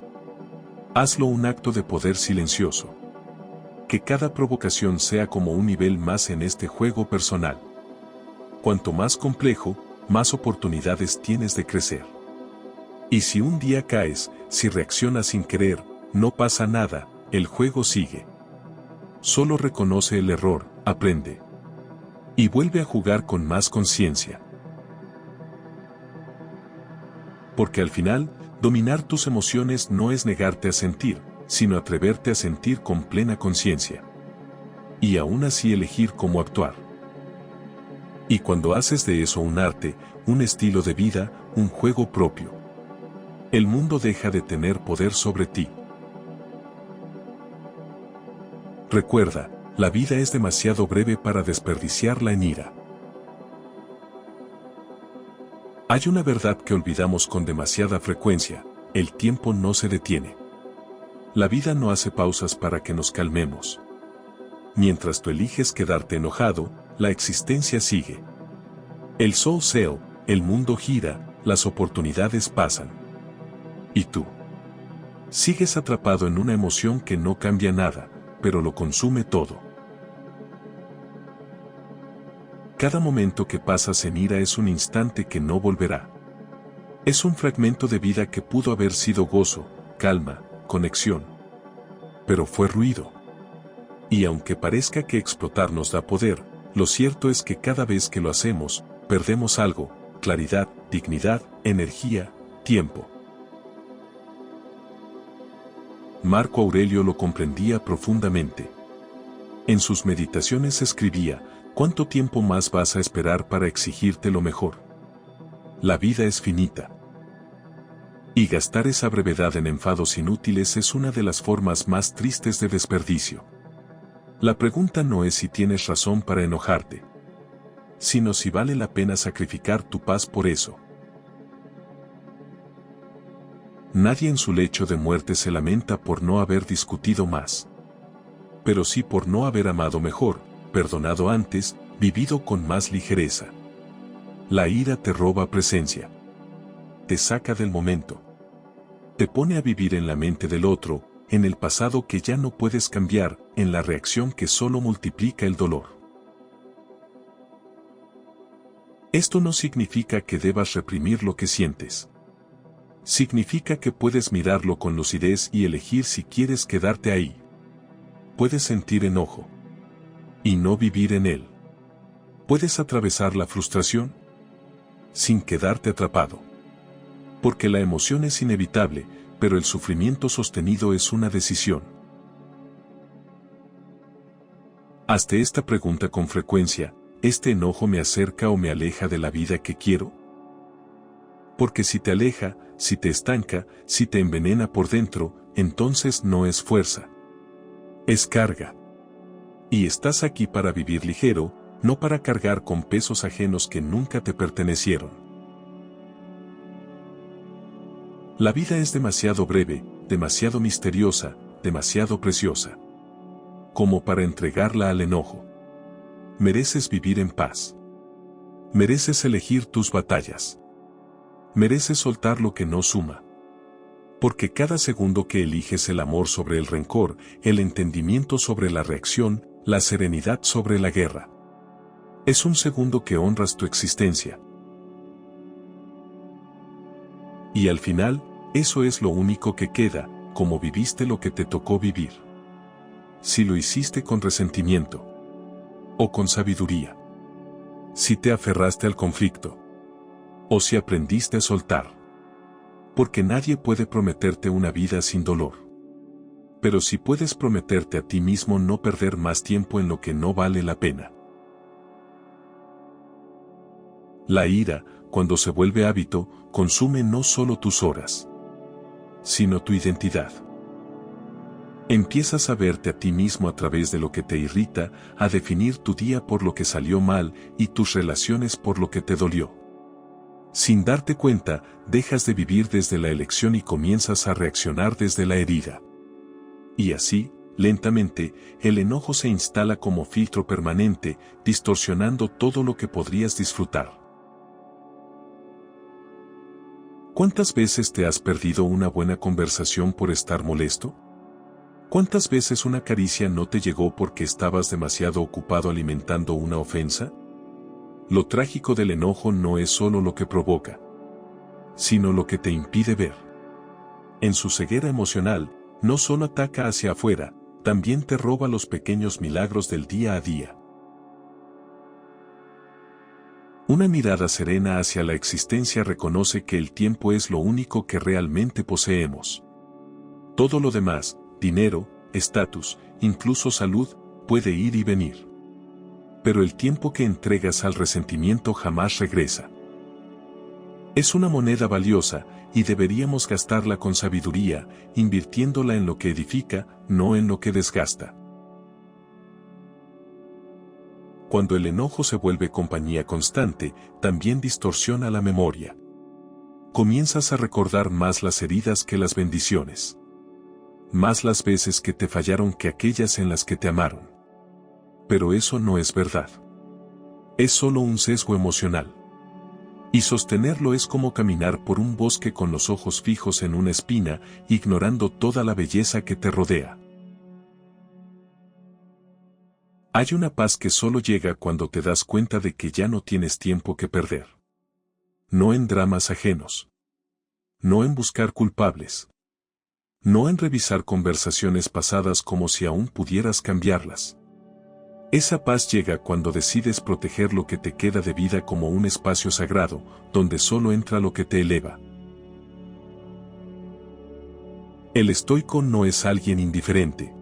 [SPEAKER 1] Hazlo un acto de poder silencioso. Que cada provocación sea como un nivel más en este juego personal. Cuanto más complejo, más oportunidades tienes de crecer. Y si un día caes, si reaccionas sin querer, no pasa nada, el juego sigue. Solo reconoce el error, aprende. Y vuelve a jugar con más conciencia. Porque al final, dominar tus emociones no es negarte a sentir, sino atreverte a sentir con plena conciencia. Y aún así elegir cómo actuar. Y cuando haces de eso un arte, un estilo de vida, un juego propio, el mundo deja de tener poder sobre ti. Recuerda, la vida es demasiado breve para desperdiciarla en ira. Hay una verdad que olvidamos con demasiada frecuencia: el tiempo no se detiene. La vida no hace pausas para que nos calmemos. Mientras tú eliges quedarte enojado, la existencia sigue. El sol sail, el mundo gira, las oportunidades pasan. ¿Y tú? Sigues atrapado en una emoción que no cambia nada, pero lo consume todo. Cada momento que pasas en ira es un instante que no volverá. Es un fragmento de vida que pudo haber sido gozo, calma, conexión. Pero fue ruido. Y aunque parezca que explotar nos da poder, lo cierto es que cada vez que lo hacemos, perdemos algo: claridad, dignidad, energía, tiempo. Marco Aurelio lo comprendía profundamente. En sus meditaciones escribía: ¿cuánto tiempo más vas a esperar para exigirte lo mejor? La vida es finita. Y gastar esa brevedad en enfados inútiles es una de las formas más tristes de desperdicio. La pregunta no es si tienes razón para enojarte, sino si vale la pena sacrificar tu paz por eso. Nadie en su lecho de muerte se lamenta por no haber discutido más, pero sí por no haber amado mejor, perdonado antes, vivido con más ligereza. La ira te roba presencia. Te saca del momento. Te pone a vivir en la mente del otro, en el pasado que ya no puedes cambiar, en la reacción que solo multiplica el dolor. Esto no significa que debas reprimir lo que sientes. Significa que puedes mirarlo con lucidez y elegir si quieres quedarte ahí. Puedes sentir enojo y no vivir en él. Puedes atravesar la frustración sin quedarte atrapado. Porque la emoción es inevitable, pero el sufrimiento sostenido es una decisión. Hazte esta pregunta con frecuencia: ¿este enojo me acerca o me aleja de la vida que quiero? Porque si te aleja, si te estanca, si te envenena por dentro, entonces no es fuerza. Es carga. Y estás aquí para vivir ligero, no para cargar con pesos ajenos que nunca te pertenecieron. La vida es demasiado breve, demasiado misteriosa, demasiado preciosa, como para entregarla al enojo. Mereces vivir en paz. Mereces elegir tus batallas. Mereces soltar lo que no suma. Porque cada segundo que eliges el amor sobre el rencor, el entendimiento sobre la reacción, la serenidad sobre la guerra, es un segundo que honras tu existencia. Y al final, eso es lo único que queda, como viviste lo que te tocó vivir. Si lo hiciste con resentimiento o con sabiduría. Si te aferraste al conflicto o si aprendiste a soltar. Porque nadie puede prometerte una vida sin dolor. Pero sí puedes prometerte a ti mismo no perder más tiempo en lo que no vale la pena. La ira, cuando se vuelve hábito, consume no solo tus horas, sino tu identidad. Empiezas a verte a ti mismo a través de lo que te irrita, a definir tu día por lo que salió mal y tus relaciones por lo que te dolió. Sin darte cuenta, dejas de vivir desde la elección y comienzas a reaccionar desde la herida. Y así, lentamente, el enojo se instala como filtro permanente, distorsionando todo lo que podrías disfrutar. ¿Cuántas veces te has perdido una buena conversación por estar molesto? ¿Cuántas veces una caricia no te llegó porque estabas demasiado ocupado alimentando una ofensa? Lo trágico del enojo no es solo lo que provoca, sino lo que te impide ver. En su ceguera emocional, no solo ataca hacia afuera, también te roba los pequeños milagros del día a día. Una mirada serena hacia la existencia reconoce que el tiempo es lo único que realmente poseemos. Todo lo demás, dinero, estatus, incluso salud, puede ir y venir. Pero el tiempo que entregas al resentimiento jamás regresa. Es una moneda valiosa, y deberíamos gastarla con sabiduría, invirtiéndola en lo que edifica, no en lo que desgasta. Cuando el enojo se vuelve compañía constante, también distorsiona la memoria. Comienzas a recordar más las heridas que las bendiciones. Más las veces que te fallaron que aquellas en las que te amaron. Pero eso no es verdad. Es solo un sesgo emocional. Y sostenerlo es como caminar por un bosque con los ojos fijos en una espina, ignorando toda la belleza que te rodea. Hay una paz que solo llega cuando te das cuenta de que ya no tienes tiempo que perder. No en dramas ajenos. No en buscar culpables. No en revisar conversaciones pasadas como si aún pudieras cambiarlas. Esa paz llega cuando decides proteger lo que te queda de vida como un espacio sagrado, donde solo entra lo que te eleva. El estoico no es alguien indiferente.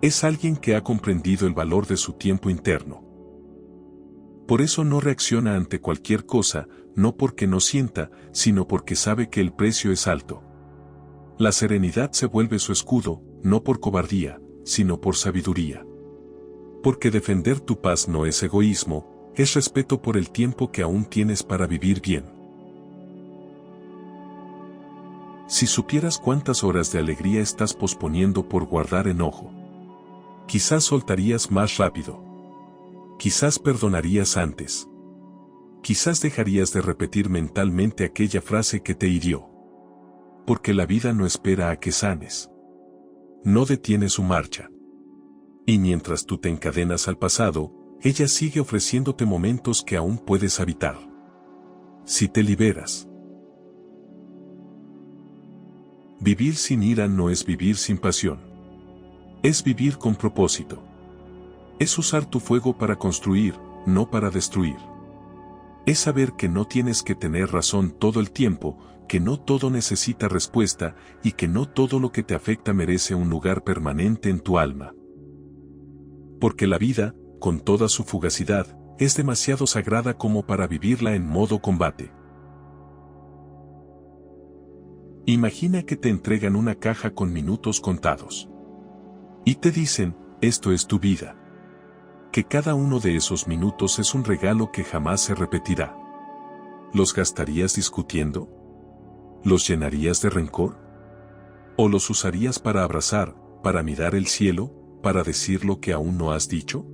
[SPEAKER 1] Es alguien que ha comprendido el valor de su tiempo interno. Por eso no reacciona ante cualquier cosa, no porque no sienta, sino porque sabe que el precio es alto. La serenidad se vuelve su escudo, no por cobardía, sino por sabiduría. Porque defender tu paz no es egoísmo, es respeto por el tiempo que aún tienes para vivir bien. Si supieras cuántas horas de alegría estás posponiendo por guardar enojo, quizás soltarías más rápido. Quizás perdonarías antes. Quizás dejarías de repetir mentalmente aquella frase que te hirió. Porque la vida no espera a que sanes. No detiene su marcha. Y mientras tú te encadenas al pasado, ella sigue ofreciéndote momentos que aún puedes habitar. Si te liberas. Vivir sin ira no es vivir sin pasión. Es vivir con propósito. Es usar tu fuego para construir, no para destruir. Es saber que no tienes que tener razón todo el tiempo, que no todo necesita respuesta y que no todo lo que te afecta merece un lugar permanente en tu alma. Porque la vida, con toda su fugacidad, es demasiado sagrada como para vivirla en modo combate. Imagina que te entregan una caja con minutos contados. Y te dicen, esto es tu vida. Que cada uno de esos minutos es un regalo que jamás se repetirá. ¿Los gastarías discutiendo? ¿Los llenarías de rencor? ¿O los usarías para abrazar, para mirar el cielo, para decir lo que aún no has dicho?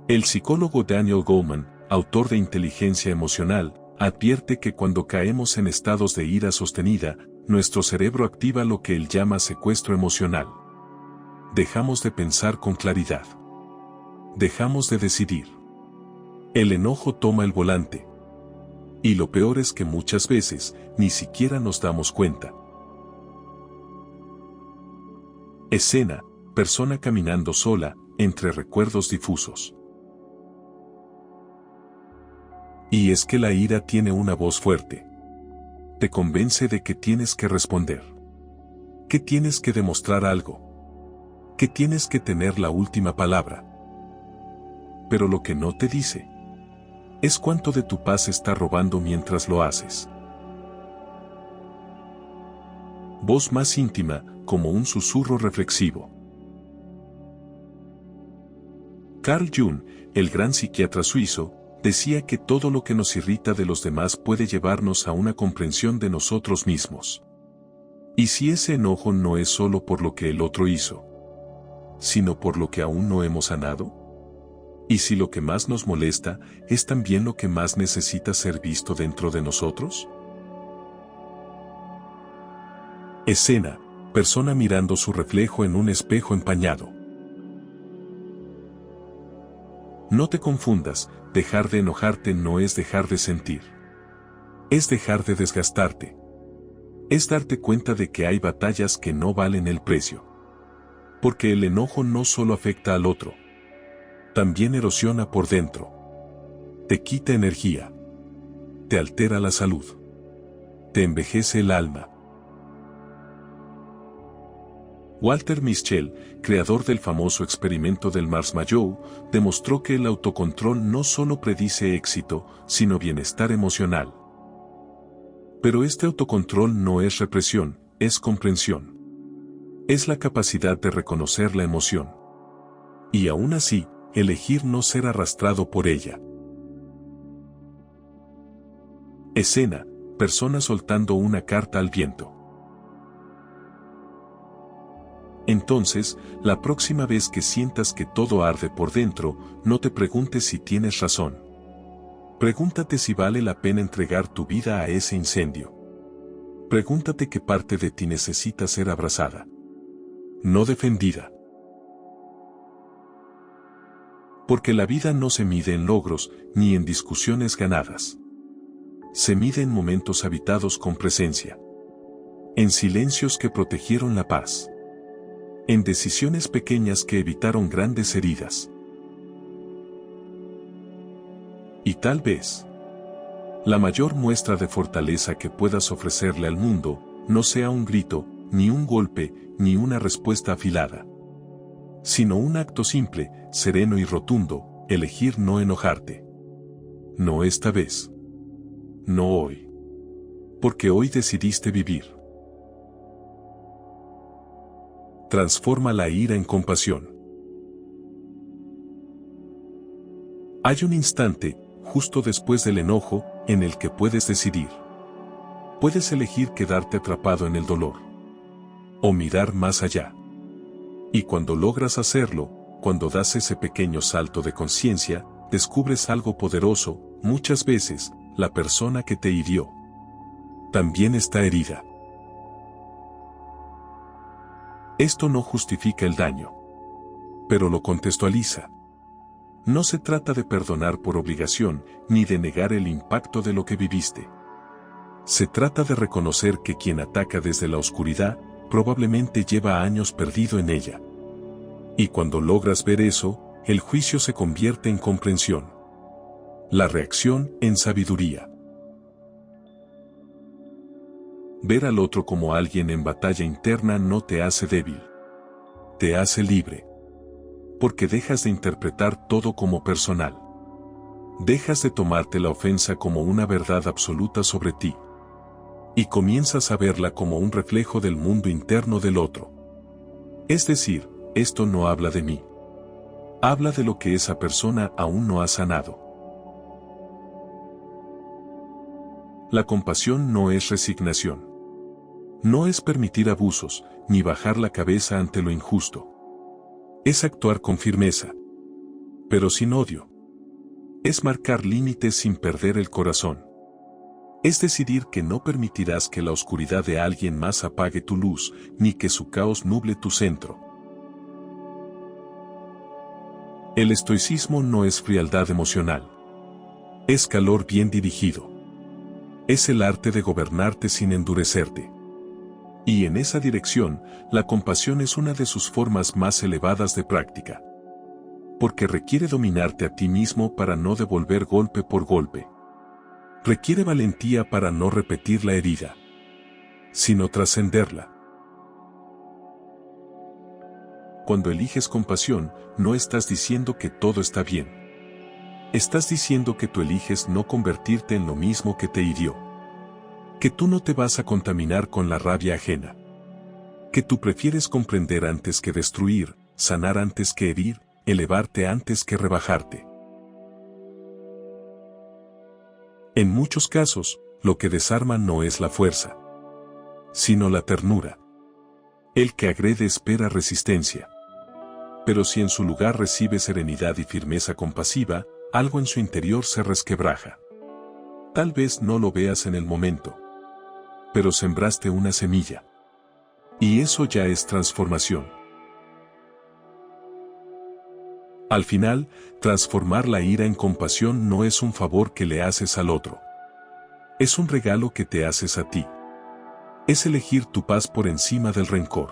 [SPEAKER 1] El psicólogo Daniel Goleman, autor de Inteligencia Emocional, advierte que cuando caemos en estados de ira sostenida, nuestro cerebro activa lo que él llama secuestro emocional. Dejamos de pensar con claridad. Dejamos de decidir. El enojo toma el volante. Y lo peor es que muchas veces, ni siquiera nos damos cuenta. Escena, persona caminando sola, entre recuerdos difusos. Y es que la ira tiene una voz fuerte. Te convence de que tienes que responder. Que tienes que demostrar algo. Que tienes que tener la última palabra. Pero lo que no te dice es cuánto de tu paz está robando mientras lo haces. Voz más íntima, como un susurro reflexivo. Carl Jung, el gran psiquiatra suizo, decía que todo lo que nos irrita de los demás puede llevarnos a una comprensión de nosotros mismos. Y si ese enojo no es solo por lo que el otro hizo, sino por lo que aún no hemos sanado, y si lo que más nos molesta es también lo que más necesita ser visto dentro de nosotros. Escena, persona mirando su reflejo en un espejo empañado. No te confundas, dejar de enojarte no es dejar de sentir. Es dejar de desgastarte. Es darte cuenta de que hay batallas que no valen el precio. Porque el enojo no solo afecta al otro. También erosiona por dentro. Te quita energía. Te altera la salud. Te envejece el alma. Walter Mischel, creador del famoso experimento del Marshmallow, demostró que el autocontrol no solo predice éxito, sino bienestar emocional. Pero este autocontrol no es represión, es comprensión. Es la capacidad de reconocer la emoción. Y aún así, elegir no ser arrastrado por ella. Escena, persona soltando una carta al viento. Entonces, la próxima vez que sientas que todo arde por dentro, no te preguntes si tienes razón. Pregúntate si vale la pena entregar tu vida a ese incendio. Pregúntate qué parte de ti necesita ser abrazada, no defendida. Porque la vida no se mide en logros ni en discusiones ganadas. Se mide en momentos habitados con presencia. En silencios que protegieron la paz. En decisiones pequeñas que evitaron grandes heridas. Y tal vez, la mayor muestra de fortaleza que puedas ofrecerle al mundo, no sea un grito, ni un golpe, ni una respuesta afilada. Sino un acto simple, sereno y rotundo, elegir no enojarte. No esta vez. No hoy. Porque hoy decidiste vivir. Transforma la ira en compasión. Hay un instante, justo después del enojo, en el que puedes decidir. Puedes elegir quedarte atrapado en el dolor. O mirar más allá. Y cuando logras hacerlo, cuando das ese pequeño salto de conciencia, descubres algo poderoso. Muchas veces, la persona que te hirió también está herida. Esto no justifica el daño, pero lo contextualiza. No se trata de perdonar por obligación, ni de negar el impacto de lo que viviste. Se trata de reconocer que quien ataca desde la oscuridad, probablemente lleva años perdido en ella. Y cuando logras ver eso, el juicio se convierte en comprensión. La reacción en sabiduría. Ver al otro como alguien en batalla interna no te hace débil. Te hace libre. Porque dejas de interpretar todo como personal. Dejas de tomarte la ofensa como una verdad absoluta sobre ti. Y comienzas a verla como un reflejo del mundo interno del otro. Es decir, esto no habla de mí. Habla de lo que esa persona aún no ha sanado. La compasión no es resignación. No es permitir abusos, ni bajar la cabeza ante lo injusto. Es actuar con firmeza, pero sin odio. Es marcar límites sin perder el corazón. Es decidir que no permitirás que la oscuridad de alguien más apague tu luz, ni que su caos nuble tu centro. El estoicismo no es frialdad emocional. Es calor bien dirigido. Es el arte de gobernarte sin endurecerte. Y en esa dirección, la compasión es una de sus formas más elevadas de práctica. Porque requiere dominarte a ti mismo para no devolver golpe por golpe. Requiere valentía para no repetir la herida, sino trascenderla. Cuando eliges compasión, no estás diciendo que todo está bien. Estás diciendo que tú eliges no convertirte en lo mismo que te hirió. Que tú no te vas a contaminar con la rabia ajena. Que tú prefieres comprender antes que destruir, sanar antes que herir, elevarte antes que rebajarte. En muchos casos, lo que desarma no es la fuerza, sino la ternura. El que agrede espera resistencia. Pero si en su lugar recibe serenidad y firmeza compasiva, algo en su interior se resquebraja. Tal vez no lo veas en el momento, pero sembraste una semilla. Y eso ya es transformación. Al final, transformar la ira en compasión no es un favor que le haces al otro. Es un regalo que te haces a ti. Es elegir tu paz por encima del rencor.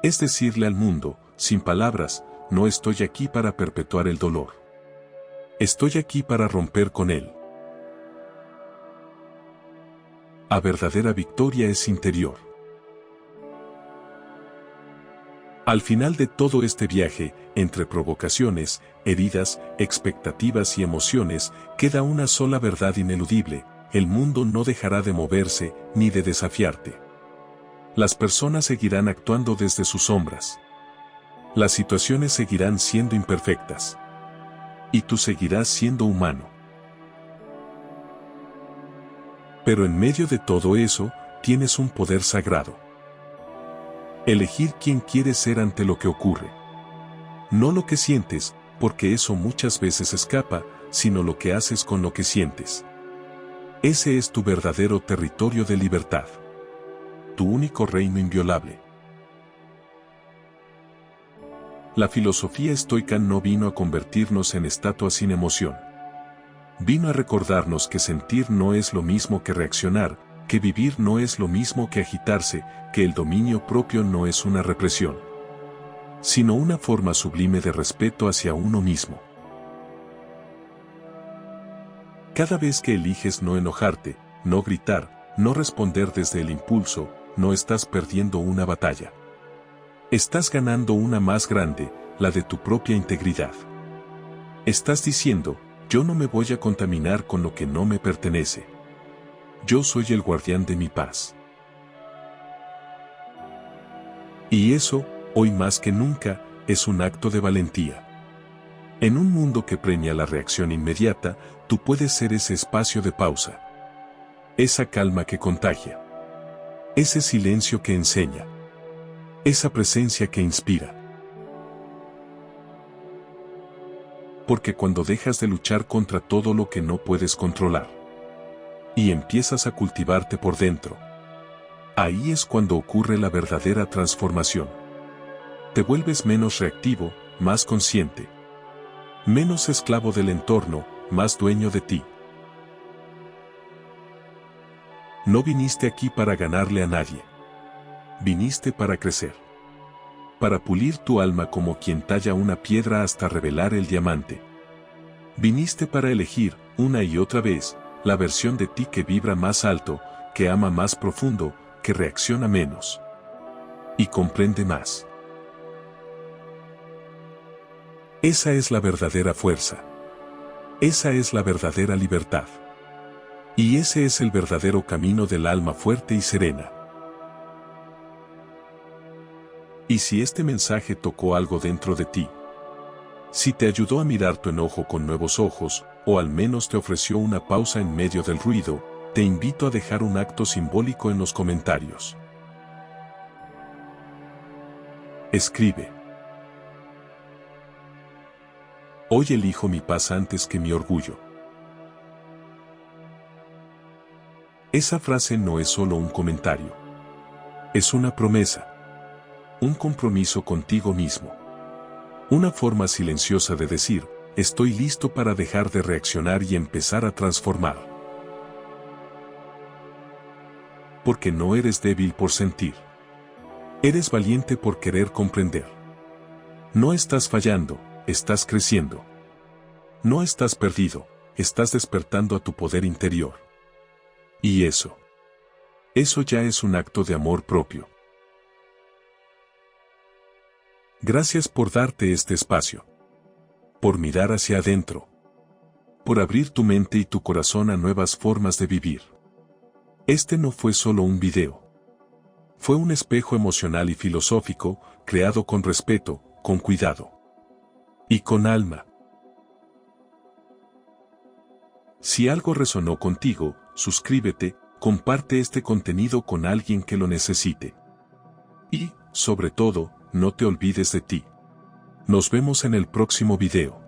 [SPEAKER 1] Es decirle al mundo, sin palabras, no estoy aquí para perpetuar el dolor. Estoy aquí para romper con él. La verdadera victoria es interior. Al final de todo este viaje, entre provocaciones, heridas, expectativas y emociones, queda una sola verdad ineludible: el mundo no dejará de moverse, ni de desafiarte. Las personas seguirán actuando desde sus sombras. Las situaciones seguirán siendo imperfectas. Y tú seguirás siendo humano. Pero en medio de todo eso, tienes un poder sagrado. Elegir quién quieres ser ante lo que ocurre. No lo que sientes, porque eso muchas veces escapa, sino lo que haces con lo que sientes. Ese es tu verdadero territorio de libertad. Tu único reino inviolable. La filosofía estoica no vino a convertirnos en estatuas sin emoción. Vino a recordarnos que sentir no es lo mismo que reaccionar, que vivir no es lo mismo que agitarse, que el dominio propio no es una represión, sino una forma sublime de respeto hacia uno mismo. Cada vez que eliges no enojarte, no gritar, no responder desde el impulso, no estás perdiendo una batalla. Estás ganando una más grande, la de tu propia integridad. Estás diciendo, yo no me voy a contaminar con lo que no me pertenece. Yo soy el guardián de mi paz. Y eso, hoy más que nunca, es un acto de valentía. En un mundo que premia la reacción inmediata, tú puedes ser ese espacio de pausa. Esa calma que contagia. Ese silencio que enseña. Esa presencia que inspira. Porque cuando dejas de luchar contra todo lo que no puedes controlar y empiezas a cultivarte por dentro, ahí es cuando ocurre la verdadera transformación. Te vuelves menos reactivo, más consciente. Menos esclavo del entorno, más dueño de ti. No viniste aquí para ganarle a nadie. Viniste para crecer. Para pulir tu alma como quien talla una piedra hasta revelar el diamante. Viniste para elegir, una y otra vez, la versión de ti que vibra más alto, que ama más profundo, que reacciona menos. Y comprende más. Esa es la verdadera fuerza. Esa es la verdadera libertad. Y ese es el verdadero camino del alma fuerte y serena. Y si este mensaje tocó algo dentro de ti, si te ayudó a mirar tu enojo con nuevos ojos, o al menos te ofreció una pausa en medio del ruido, te invito a dejar un acto simbólico en los comentarios. Escribe. Hoy elijo mi paz antes que mi orgullo. Esa frase no es solo un comentario. Es una promesa. Un compromiso contigo mismo. Una forma silenciosa de decir, estoy listo para dejar de reaccionar y empezar a transformar. Porque no eres débil por sentir. Eres valiente por querer comprender. No estás fallando, estás creciendo. No estás perdido, estás despertando a tu poder interior. Y eso ya es un acto de amor propio. Gracias por darte este espacio. Por mirar hacia adentro. Por abrir tu mente y tu corazón a nuevas formas de vivir. Este no fue solo un video. Fue un espejo emocional y filosófico, creado con respeto, con cuidado. Y con alma. Si algo resonó contigo, suscríbete, comparte este contenido con alguien que lo necesite. Y, sobre todo, no te olvides de ti. Nos vemos en el próximo video.